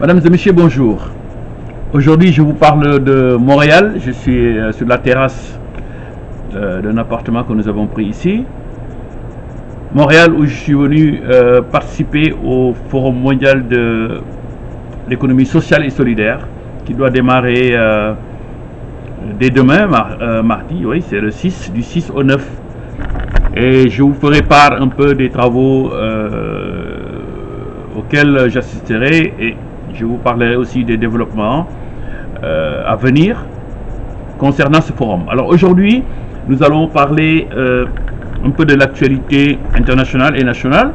Mesdames et messieurs, bonjour. Aujourd'hui, je vous parle de Montréal. Je suis sur la terrasse d'un appartement que nous avons pris ici. Montréal, où je suis venu participer au Forum mondial de l'économie sociale et solidaire, qui doit démarrer dès demain, mardi, oui, c'est le 6, du 6 au 9. Et je vous ferai part un peu des travaux auxquels j'assisterai et je vous parlerai aussi des développements à venir concernant ce forum. Alors aujourd'hui, nous allons parler un peu de l'actualité internationale et nationale.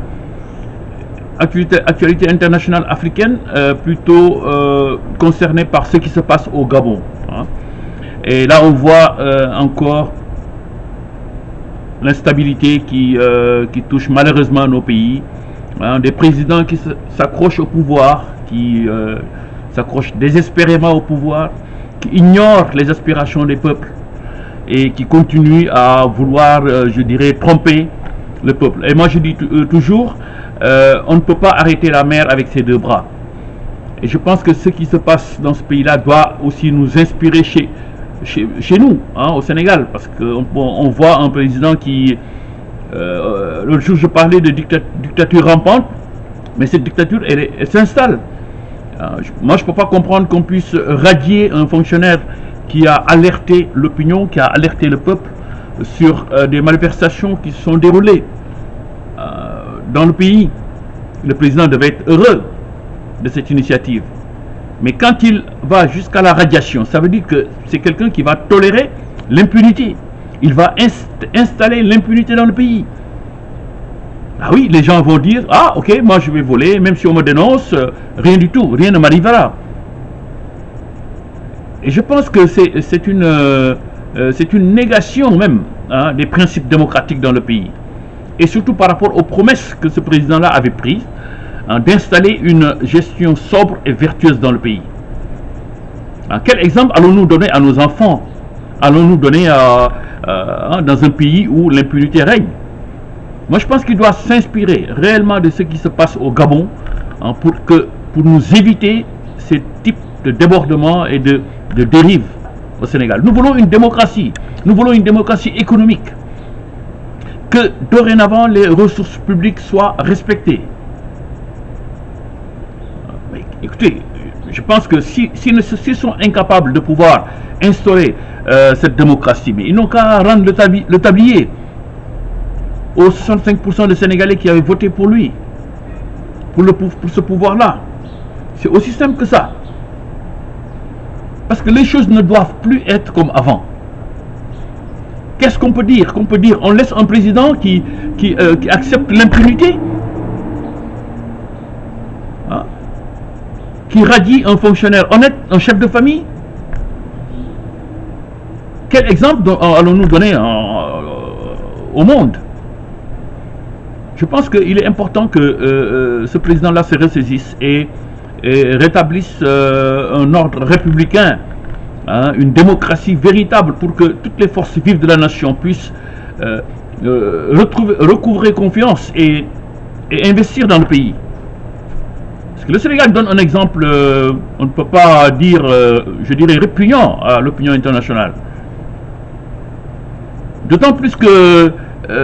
Actualité internationale africaine, plutôt concernée par ce qui se passe au Gabon. Hein. Et là, on voit encore l'instabilité qui touche malheureusement nos pays. Hein, des présidents qui s'accrochent au pouvoir, qui s'accrochent désespérément au pouvoir, qui ignorent les aspirations des peuples et qui continuent à vouloir, je dirais, tromper le peuple. Et moi je dis toujours, on ne peut pas arrêter la mer avec ses deux bras. Et je pense que ce qui se passe dans ce pays-là doit aussi nous inspirer chez nous, hein, au Sénégal, parce qu'on voit un président qui... l'autre jour je parlais de dictature rampante, mais cette dictature elle s'installe. Moi je ne peux pas comprendre qu'on puisse radier un fonctionnaire qui a alerté l'opinion, qui a alerté le peuple sur des malversations qui se sont déroulées dans le pays. Le président devait être heureux de cette initiative. Mais quand il va jusqu'à la radiation, ça veut dire que c'est quelqu'un qui va tolérer l'impunité. Il va installer l'impunité dans le pays. Ah oui, les gens vont dire, ah ok, moi je vais voler, même si on me dénonce, rien du tout, rien ne m'arrivera. Et je pense que c'est une négation même, hein, des principes démocratiques dans le pays. Et surtout par rapport aux promesses que ce président-là avait prises, hein, d'installer une gestion sobre et vertueuse dans le pays. Hein, quel exemple allons-nous donner à nos enfants? Allons-nous donner dans un pays où l'impunité règne? Moi je pense qu'il doit s'inspirer réellement de ce qui se passe au Gabon, hein, pour nous éviter ce type de débordement et de dérive au Sénégal. Nous voulons une démocratie économique, que dorénavant les ressources publiques soient respectées. Mais écoutez, je pense que s'ils sont incapables de pouvoir instaurer cette démocratie, mais ils n'ont qu'à rendre le tablier aux 65% des Sénégalais qui avaient voté pour lui, pour ce pouvoir-là. C'est aussi simple que ça. Parce que les choses ne doivent plus être comme avant. Qu'est-ce qu'on peut dire? On laisse un président qui accepte l'impunité, hein, qui radie un fonctionnaire honnête, un chef de famille. Quel exemple allons-nous donner au monde? Je pense qu'il est important que ce président-là se ressaisisse et rétablisse un ordre républicain, hein, une démocratie véritable, pour que toutes les forces vives de la nation puissent recouvrer confiance et investir dans le pays. Parce que le Sénégal donne un exemple, on ne peut pas dire, je dirais, répugnant à l'opinion internationale. D'autant plus que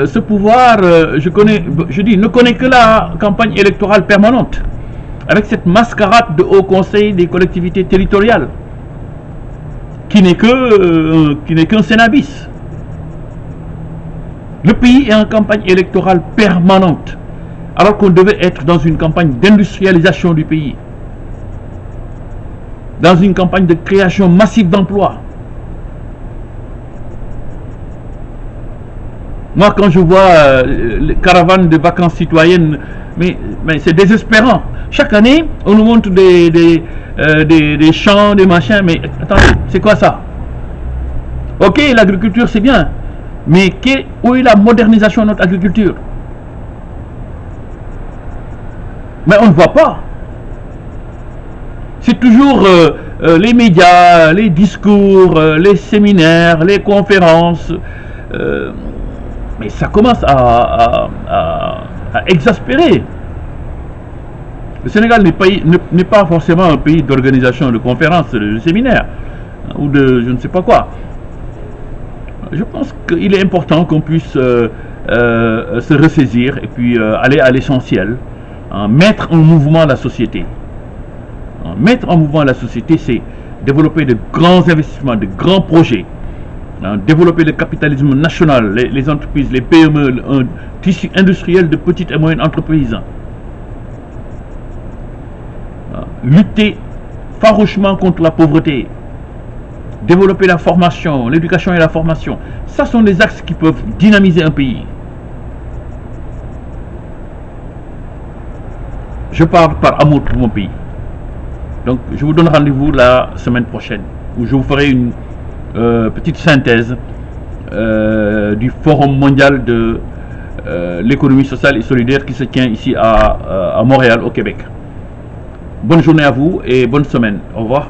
ce pouvoir, ne connaît que la campagne électorale permanente, avec cette mascarade de haut conseil des collectivités territoriales, qui n'est qu'un cannabis. Le pays est en campagne électorale permanente, alors qu'on devait être dans une campagne d'industrialisation du pays, dans une campagne de création massive d'emplois. Moi, quand je vois les caravanes de vacances citoyennes, mais c'est désespérant. Chaque année, on nous montre des champs, des machins, mais attendez, c'est quoi ça? Ok, l'agriculture c'est bien, mais où est la modernisation de notre agriculture? Mais on ne voit pas. C'est toujours les médias, les discours, les séminaires, les conférences. Mais ça commence à exaspérer. Le Sénégal n'est pas forcément un pays d'organisation de conférences, de séminaires, ou de je ne sais pas quoi. Je pense qu'il est important qu'on puisse se ressaisir et puis aller à l'essentiel, mettre en mouvement la société. Mettre en mouvement la société, c'est développer de grands investissements, de grands projets, développer le capitalisme national, les entreprises, les PME, un tissu industriel de petites et moyennes entreprises. Lutter farouchement contre la pauvreté, développer la formation, l'éducation et la formation. Ça sont des axes qui peuvent dynamiser un pays. Je parle par amour pour mon pays. Donc je vous donne rendez-vous la semaine prochaine où je vous ferai une petite synthèse du Forum mondial de l'économie sociale et solidaire qui se tient ici à Montréal, au Québec. Bonne journée à vous et bonne semaine. Au revoir.